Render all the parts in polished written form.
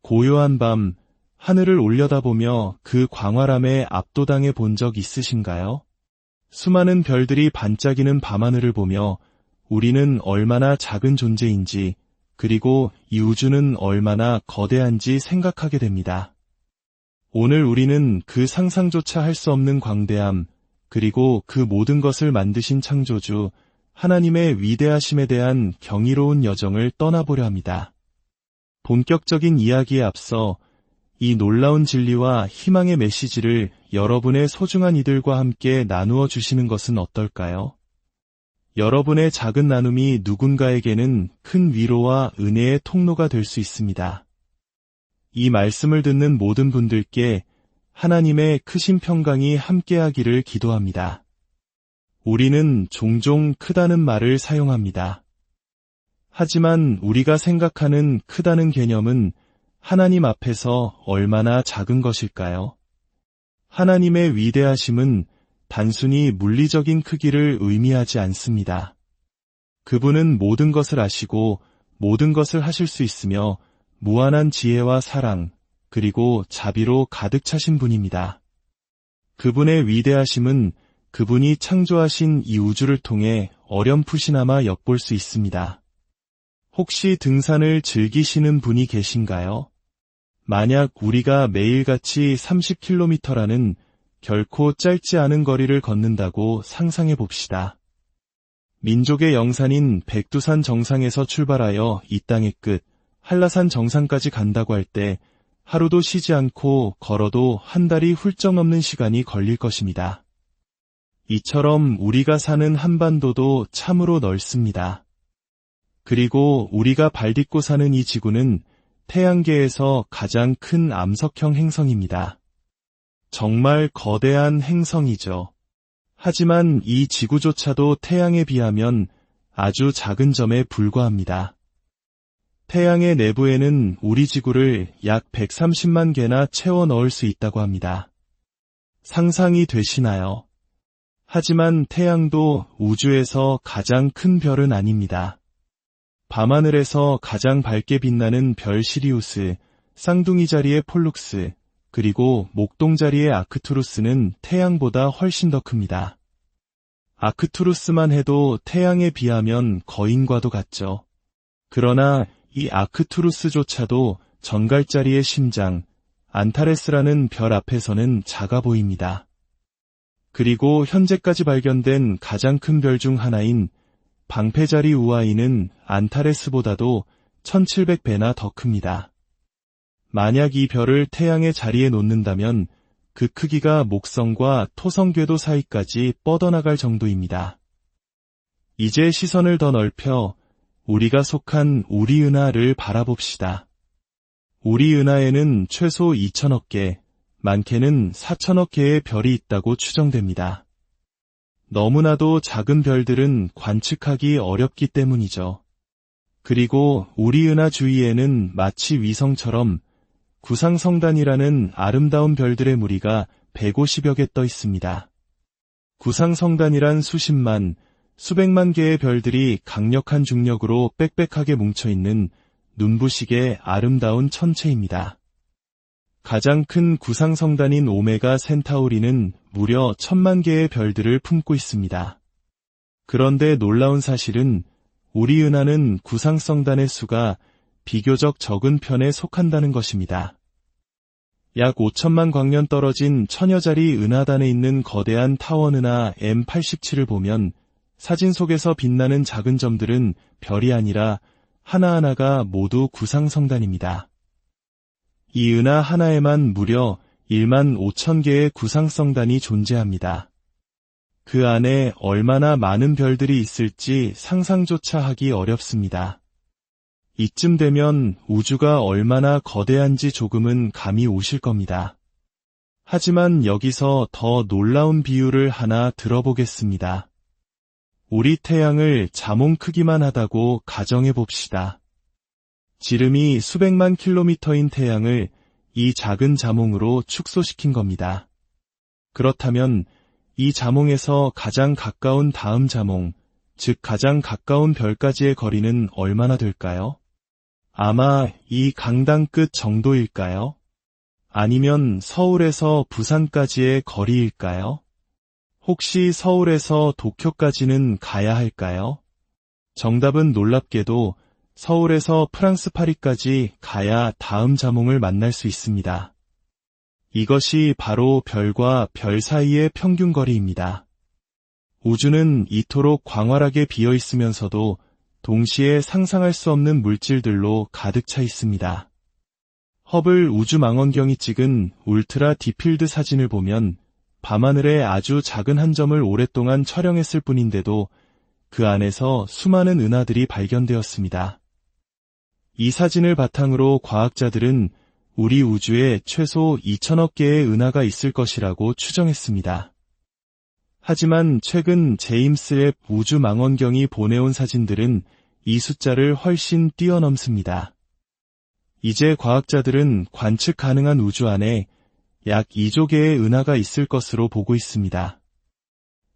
고요한 밤, 하늘을 올려다보며 그 광활함에 압도당해 본 적 있으신가요? 수많은 별들이 반짝이는 밤하늘을 보며 우리는 얼마나 작은 존재인지, 그리고 이 우주는 얼마나 거대한지 생각하게 됩니다. 오늘 우리는 그 상상조차 할 수 없는 광대함, 그리고 그 모든 것을 만드신 창조주, 하나님의 위대하심에 대한 경이로운 여정을 떠나보려 합니다. 본격적인 이야기에 앞서 이 놀라운 진리와 희망의 메시지를 여러분의 소중한 이들과 함께 나누어 주시는 것은 어떨까요? 여러분의 작은 나눔이 누군가에게는 큰 위로와 은혜의 통로가 될 수 있습니다. 이 말씀을 듣는 모든 분들께 하나님의 크신 평강이 함께하기를 기도합니다. 우리는 종종 크다는 말을 사용합니다. 하지만 우리가 생각하는 크다는 개념은 하나님 앞에서 얼마나 작은 것일까요? 하나님의 위대하심은 단순히 물리적인 크기를 의미하지 않습니다. 그분은 모든 것을 아시고 모든 것을 하실 수 있으며 무한한 지혜와 사랑, 그리고 자비로 가득 차신 분입니다. 그분의 위대하심은 그분이 창조하신 이 우주를 통해 어렴풋이나마 엿볼 수 있습니다. 혹시 등산을 즐기시는 분이 계신가요? 만약 우리가 매일같이 30km라는 결코 짧지 않은 거리를 걷는다고 상상해 봅시다. 민족의 영산인 백두산 정상에서 출발하여 이 땅의 끝, 한라산 정상까지 간다고 할 때 하루도 쉬지 않고 걸어도 한 달이 훌쩍 넘는 시간이 걸릴 것입니다. 이처럼 우리가 사는 한반도도 참으로 넓습니다. 그리고 우리가 발딛고 사는 이 지구는 태양계에서 가장 큰 암석형 행성입니다. 정말 거대한 행성이죠. 하지만 이 지구조차도 태양에 비하면 아주 작은 점에 불과합니다. 태양의 내부에는 우리 지구를 약 130만 개나 채워 넣을 수 있다고 합니다. 상상이 되시나요? 하지만 태양도 우주에서 가장 큰 별은 아닙니다. 밤하늘에서 가장 밝게 빛나는 별 시리우스, 쌍둥이 자리의 폴룩스, 그리고 목동 자리의 아크투루스는 태양보다 훨씬 더 큽니다. 아크투루스만 해도 태양에 비하면 거인과도 같죠. 그러나 이 아크투루스조차도 전갈자리의 심장, 안타레스라는 별 앞에서는 작아 보입니다. 그리고 현재까지 발견된 가장 큰 별 중 하나인 방패자리 우아이는 안타레스보다도 1700배나 더 큽니다. 만약 이 별을 태양의 자리에 놓는다면 그 크기가 목성과 토성궤도 사이까지 뻗어나갈 정도입니다. 이제 시선을 더 넓혀 우리가 속한 우리은하를 바라봅시다. 우리은하에는 최소 2000억 개, 많게는 4000억 개의 별이 있다고 추정됩니다. 너무나도 작은 별들은 관측하기 어렵기 때문이죠. 그리고 우리은하 주위에는 마치 위성처럼 구상성단이라는 아름다운 별들의 무리가 150여 개 떠 있습니다. 구상성단이란 수십만, 수백만 개의 별들이 강력한 중력으로 빽빽하게 뭉쳐있는 눈부시게 아름다운 천체입니다. 가장 큰 구상성단인 오메가 센타우리는 무려 1000만 개의 별들을 품고 있습니다. 그런데 놀라운 사실은 우리 은하는 구상성단의 수가 비교적 적은 편에 속한다는 것입니다. 약 5천만 광년 떨어진 천여자리 은하단에 있는 거대한 타원은하 M87을 보면 사진 속에서 빛나는 작은 점들은 별이 아니라 하나하나가 모두 구상성단입니다. 이 은하 하나에만 무려 1만 5천 개의 구상성단이 존재합니다. 그 안에 얼마나 많은 별들이 있을지 상상조차 하기 어렵습니다. 이쯤 되면 우주가 얼마나 거대한지 조금은 감이 오실 겁니다. 하지만 여기서 더 놀라운 비유를 하나 들어보겠습니다. 우리 태양을 자몽 크기만 하다고 가정해 봅시다. 지름이 수백만 킬로미터인 태양을 이 작은 자몽으로 축소시킨 겁니다. 그렇다면 이 자몽에서 가장 가까운 다음 자몽, 즉 가장 가까운 별까지의 거리는 얼마나 될까요? 아마 이 강당 끝 정도일까요? 아니면 서울에서 부산까지의 거리일까요? 혹시 서울에서 도쿄까지는 가야 할까요? 정답은 놀랍게도 서울에서 프랑스 파리까지 가야 다음 자몽을 만날 수 있습니다. 이것이 바로 별과 별 사이의 평균 거리입니다. 우주는 이토록 광활하게 비어 있으면서도 동시에 상상할 수 없는 물질들로 가득 차 있습니다. 허블 우주망원경이 찍은 울트라 딥필드 사진을 보면 밤하늘에 아주 작은 한 점을 오랫동안 촬영했을 뿐인데도 그 안에서 수많은 은하들이 발견되었습니다. 이 사진을 바탕으로 과학자들은 우리 우주에 최소 2천억 개의 은하가 있을 것이라고 추정했습니다. 하지만 최근 제임스 웹 우주망원경이 보내온 사진들은 이 숫자를 훨씬 뛰어넘습니다. 이제 과학자들은 관측 가능한 우주 안에 약 2조 개의 은하가 있을 것으로 보고 있습니다.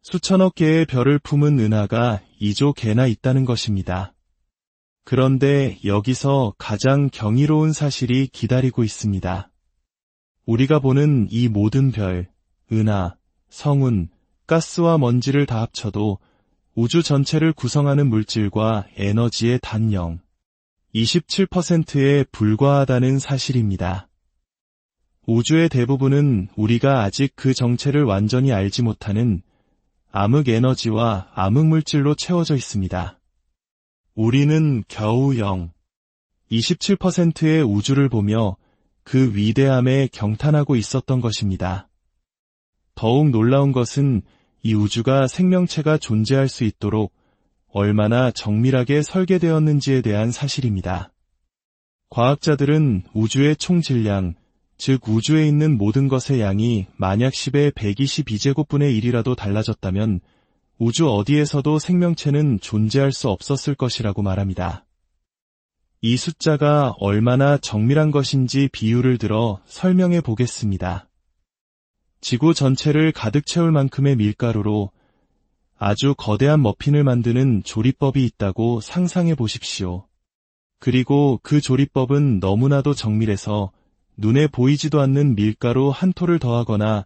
수천억 개의 별을 품은 은하가 2조 개나 있다는 것입니다. 그런데 여기서 가장 경이로운 사실이 기다리고 있습니다. 우리가 보는 이 모든 별, 은하, 성운, 가스와 먼지를 다 합쳐도 우주 전체를 구성하는 물질과 에너지의 단영 27%에 불과하다는 사실입니다. 우주의 대부분은 우리가 아직 그 정체를 완전히 알지 못하는 암흑 에너지와 암흑 물질로 채워져 있습니다. 우리는 겨우 27%의 우주를 보며 그 위대함에 경탄하고 있었던 것입니다. 더욱 놀라운 것은 이 우주가 생명체가 존재할 수 있도록 얼마나 정밀하게 설계되었는지에 대한 사실입니다. 과학자들은 우주의 총 질량, 즉 우주에 있는 모든 것의 양이 만약 10의 122제곱분의 1이라도 달라졌다면 우주 어디에서도 생명체는 존재할 수 없었을 것이라고 말합니다. 이 숫자가 얼마나 정밀한 것인지 비유를 들어 설명해 보겠습니다. 지구 전체를 가득 채울 만큼의 밀가루로 아주 거대한 머핀을 만드는 조리법이 있다고 상상해 보십시오. 그리고 그 조리법은 너무나도 정밀해서 눈에 보이지도 않는 밀가루 한 톨을 더하거나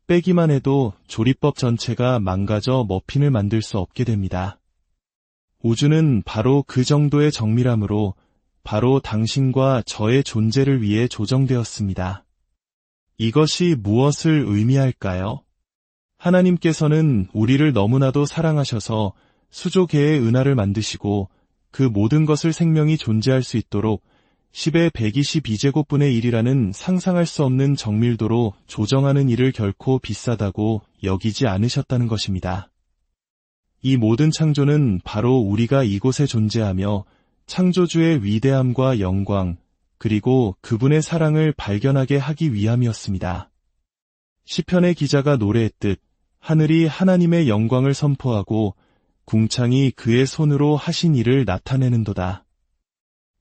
빼기만 해도 조리법 전체가 망가져 머핀을 만들 수 없게 됩니다. 우주는 바로 그 정도의 정밀함으로 바로 당신과 저의 존재를 위해 조정되었습니다. 이것이 무엇을 의미할까요? 하나님께서는 우리를 너무나도 사랑하셔서 수조 개의 은하를 만드시고 그 모든 것을 생명이 존재할 수 있도록 10의 122제곱분의 1이라는 상상할 수 없는 정밀도로 조정하는 일을 결코 비싸다고 여기지 않으셨다는 것입니다. 이 모든 창조는 바로 우리가 이곳에 존재하며 창조주의 위대함과 영광, 그리고 그분의 사랑을 발견하게 하기 위함이었습니다. 시편의 기자가 노래했듯 하늘이 하나님의 영광을 선포하고 궁창이 그의 손으로 하신 일을 나타내는도다.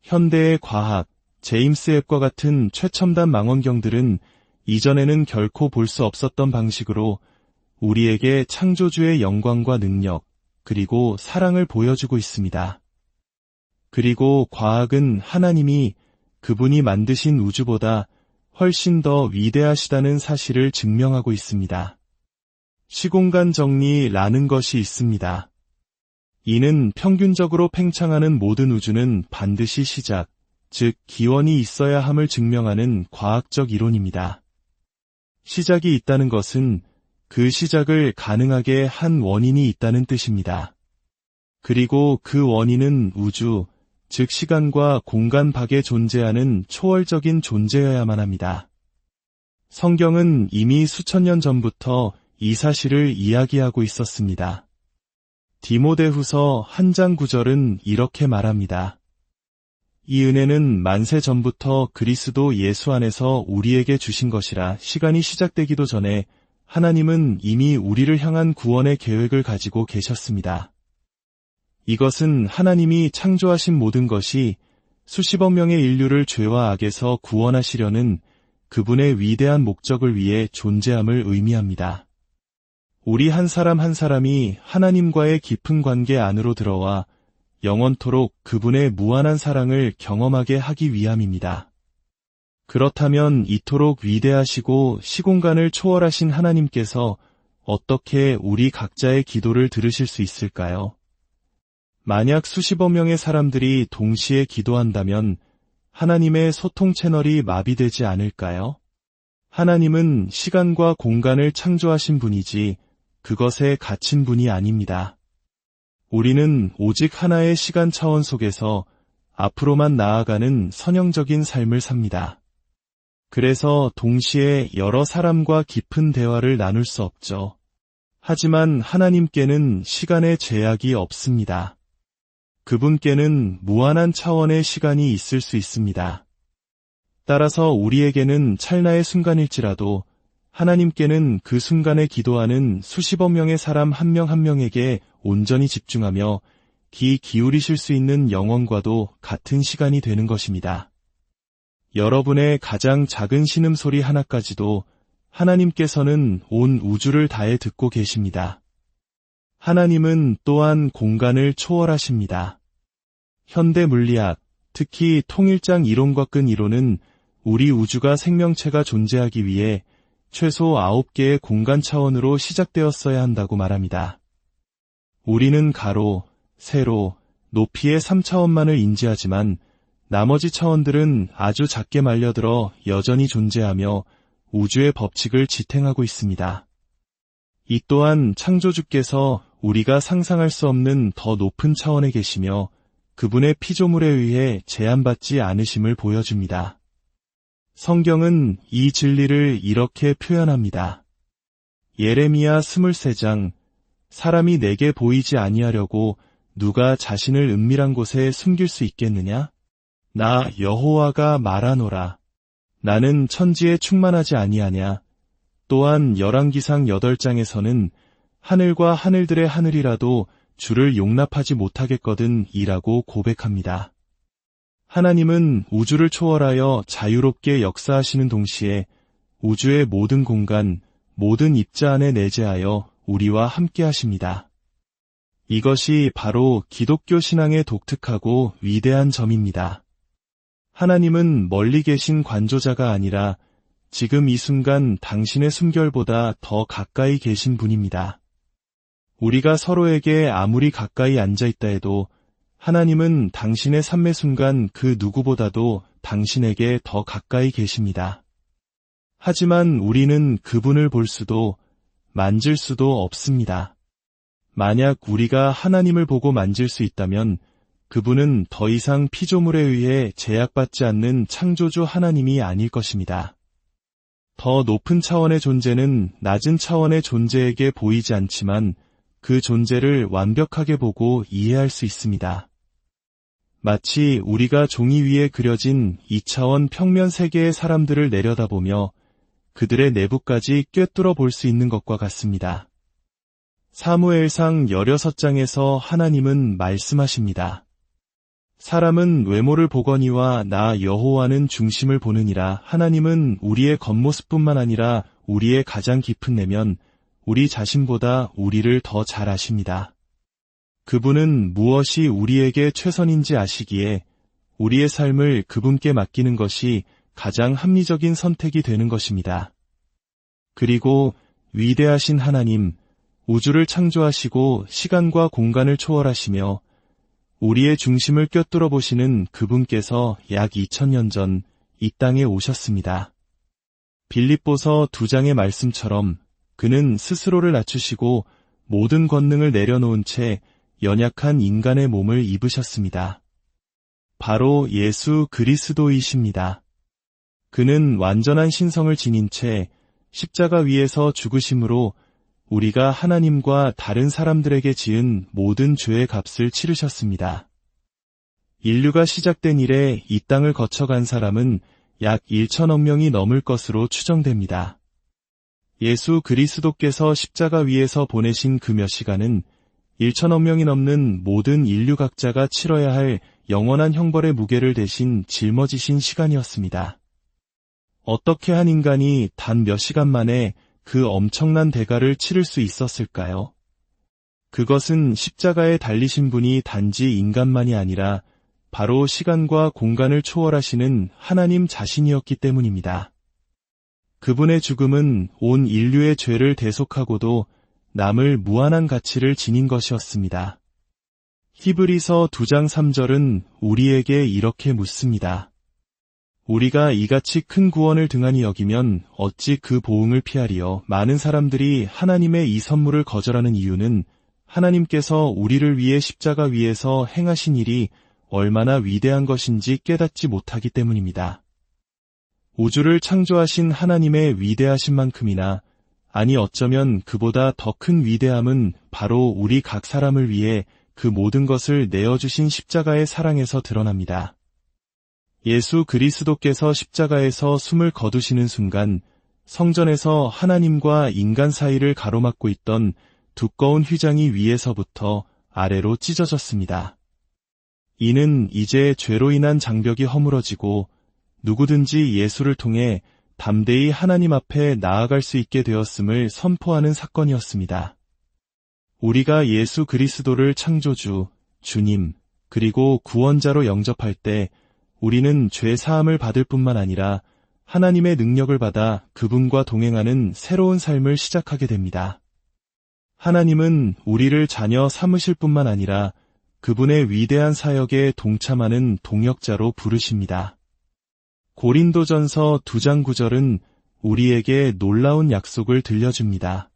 현대의 과학, 제임스 웹과 같은 최첨단 망원경들은 이전에는 결코 볼 수 없었던 방식으로 우리에게 창조주의 영광과 능력, 그리고 사랑을 보여주고 있습니다. 그리고 과학은 하나님이 그분이 만드신 우주보다 훨씬 더 위대하시다는 사실을 증명하고 있습니다. 시공간 정리라는 것이 있습니다. 이는 평균적으로 팽창하는 모든 우주는 반드시 시작, 즉 기원이 있어야 함을 증명하는 과학적 이론입니다. 시작이 있다는 것은 그 시작을 가능하게 한 원인이 있다는 뜻입니다. 그리고 그 원인은 우주, 즉 시간과 공간 밖에 존재하는 초월적인 존재여야만 합니다. 성경은 이미 수천 년 전부터 이 사실을 이야기하고 있었습니다. 디모데후서 1장 9절은 이렇게 말합니다. 이 은혜는 만세 전부터 그리스도 예수 안에서 우리에게 주신 것이라. 시간이 시작되기도 전에 하나님은 이미 우리를 향한 구원의 계획을 가지고 계셨습니다. 이것은 하나님이 창조하신 모든 것이 수십억 명의 인류를 죄와 악에서 구원하시려는 그분의 위대한 목적을 위해 존재함을 의미합니다. 우리 한 사람 한 사람이 하나님과의 깊은 관계 안으로 들어와 영원토록 그분의 무한한 사랑을 경험하게 하기 위함입니다. 그렇다면 이토록 위대하시고 시공간을 초월하신 하나님께서 어떻게 우리 각자의 기도를 들으실 수 있을까요? 만약 수십억 명의 사람들이 동시에 기도한다면 하나님의 소통 채널이 마비되지 않을까요? 하나님은 시간과 공간을 창조하신 분이지 그것에 갇힌 분이 아닙니다. 우리는 오직 하나의 시간 차원 속에서 앞으로만 나아가는 선형적인 삶을 삽니다. 그래서 동시에 여러 사람과 깊은 대화를 나눌 수 없죠. 하지만 하나님께는 시간의 제약이 없습니다. 그분께는 무한한 차원의 시간이 있을 수 있습니다. 따라서 우리에게는 찰나의 순간일지라도 하나님께는 그 순간에 기도하는 수십억 명의 사람 한 명 한 명에게 온전히 집중하며 귀 기울이실 수 있는 영혼과도 같은 시간이 되는 것입니다. 여러분의 가장 작은 신음소리 하나까지도 하나님께서는 온 우주를 다해 듣고 계십니다. 하나님은 또한 공간을 초월하십니다. 현대 물리학, 특히 통일장 이론과 끈 이론은 우리 우주가 생명체가 존재하기 위해 최소 9개의 공간 차원으로 시작되었어야 한다고 말합니다. 우리는 가로, 세로, 높이의 3차원만을 인지하지만 나머지 차원들은 아주 작게 말려들어 여전히 존재하며 우주의 법칙을 지탱하고 있습니다. 이 또한 창조주께서 우리가 상상할 수 없는 더 높은 차원에 계시며 그분의 피조물에 의해 제한받지 않으심을 보여줍니다. 성경은 이 진리를 이렇게 표현합니다. 예레미야 23장 사람이 내게 보이지 아니하려고 누가 자신을 은밀한 곳에 숨길 수 있겠느냐? 나 여호와가 말하노라. 나는 천지에 충만하지 아니하냐? 또한 열왕기상 8장에서는 하늘과 하늘들의 하늘이라도 주를 용납하지 못하겠거든 이라고 고백합니다. 하나님은 우주를 초월하여 자유롭게 역사하시는 동시에 우주의 모든 공간, 모든 입자 안에 내재하여 우리와 함께 하십니다. 이것이 바로 기독교 신앙의 독특하고 위대한 점입니다. 하나님은 멀리 계신 관조자가 아니라 지금 이 순간 당신의 숨결보다 더 가까이 계신 분입니다. 우리가 서로에게 아무리 가까이 앉아있다 해도 하나님은 당신의 삶의 순간 그 누구보다도 당신에게 더 가까이 계십니다. 하지만 우리는 그분을 볼 수도 만질 수도 없습니다. 만약 우리가 하나님을 보고 만질 수 있다면 그분은 더 이상 피조물에 의해 제약받지 않는 창조주 하나님이 아닐 것입니다. 더 높은 차원의 존재는 낮은 차원의 존재에게 보이지 않지만 그 존재를 완벽하게 보고 이해할 수 있습니다. 마치 우리가 종이 위에 그려진 2차원 평면 세계의 사람들을 내려다보며 그들의 내부까지 꿰뚫어 볼 수 있는 것과 같습니다. 사무엘상 16장에서 하나님은 말씀하십니다. 사람은 외모를 보거니와 나 여호와는 중심을 보느니라. 하나님은 우리의 겉모습뿐만 아니라 우리의 가장 깊은 내면, 우리 자신보다 우리를 더 잘 아십니다. 그분은 무엇이 우리에게 최선인지 아시기에 우리의 삶을 그분께 맡기는 것이 가장 합리적인 선택이 되는 것입니다. 그리고 위대하신 하나님, 우주를 창조하시고 시간과 공간을 초월하시며 우리의 중심을 꿰뚫어 보시는 그분께서 약 2000년 전 이 땅에 오셨습니다. 빌립보서 2장의 말씀처럼 그는 스스로를 낮추시고 모든 권능을 내려놓은 채 연약한 인간의 몸을 입으셨습니다. 바로 예수 그리스도이십니다. 그는 완전한 신성을 지닌 채 십자가 위에서 죽으심으로 우리가 하나님과 다른 사람들에게 지은 모든 죄의 값을 치르셨습니다. 인류가 시작된 이래 이 땅을 거쳐간 사람은 약 1천억 명이 넘을 것으로 추정됩니다. 예수 그리스도께서 십자가 위에서 보내신 그 몇 시간은 1천억 명이 넘는 모든 인류 각자가 치러야 할 영원한 형벌의 무게를 대신 짊어지신 시간이었습니다. 어떻게 한 인간이 단 몇 시간 만에 그 엄청난 대가를 치를 수 있었을까요? 그것은 십자가에 달리신 분이 단지 인간만이 아니라 바로 시간과 공간을 초월하시는 하나님 자신이었기 때문입니다. 그분의 죽음은 온 인류의 죄를 대속하고도 남을 무한한 가치를 지닌 것이었습니다. 히브리서 2장 3절은 우리에게 이렇게 묻습니다. 우리가 이같이 큰 구원을 등한히 여기면 어찌 그 보응을 피하리요. 많은 사람들이 하나님의 이 선물을 거절하는 이유는 하나님께서 우리를 위해 십자가 위에서 행하신 일이 얼마나 위대한 것인지 깨닫지 못하기 때문입니다. 우주를 창조하신 하나님의 위대하신 만큼이나, 아니 어쩌면 그보다 더 큰 위대함은 바로 우리 각 사람을 위해 그 모든 것을 내어주신 십자가의 사랑에서 드러납니다. 예수 그리스도께서 십자가에서 숨을 거두시는 순간 성전에서 하나님과 인간 사이를 가로막고 있던 두꺼운 휘장이 위에서부터 아래로 찢어졌습니다. 이는 이제 죄로 인한 장벽이 허물어지고 누구든지 예수를 통해 담대히 하나님 앞에 나아갈 수 있게 되었음을 선포하는 사건이었습니다. 우리가 예수 그리스도를 창조주, 주님, 그리고 구원자로 영접할 때 우리는 죄 사함을 받을 뿐만 아니라 하나님의 능력을 받아 그분과 동행하는 새로운 삶을 시작하게 됩니다. 하나님은 우리를 자녀 삼으실 뿐만 아니라 그분의 위대한 사역에 동참하는 동역자로 부르십니다. 고린도전서 2장 9절은 우리에게 놀라운 약속을 들려줍니다.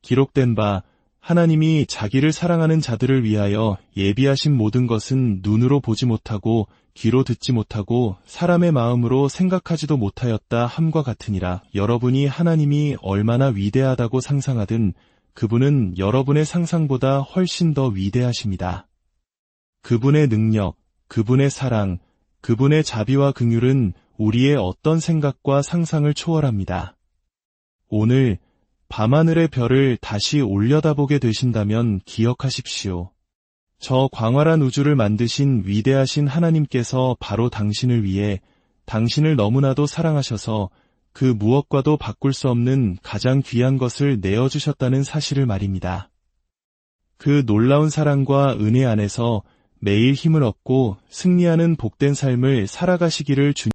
기록된 바 하나님이 자기를 사랑하는 자들을 위하여 예비하신 모든 것은 눈으로 보지 못하고 귀로 듣지 못하고 사람의 마음으로 생각하지도 못하였다 함과 같으니라. 여러분이 하나님이 얼마나 위대하다고 상상하든 그분은 여러분의 상상보다 훨씬 더 위대하십니다. 그분의 능력, 그분의 사랑, 그분의 자비와 긍휼은 우리의 어떤 생각과 상상을 초월합니다. 오늘 밤하늘의 별을 다시 올려다보게 되신다면 기억하십시오. 저 광활한 우주를 만드신 위대하신 하나님께서 바로 당신을 위해 당신을 너무나도 사랑하셔서 그 무엇과도 바꿀 수 없는 가장 귀한 것을 내어주셨다는 사실을 말입니다. 그 놀라운 사랑과 은혜 안에서 매일 힘을 얻고 승리하는 복된 삶을 살아가시기를 주님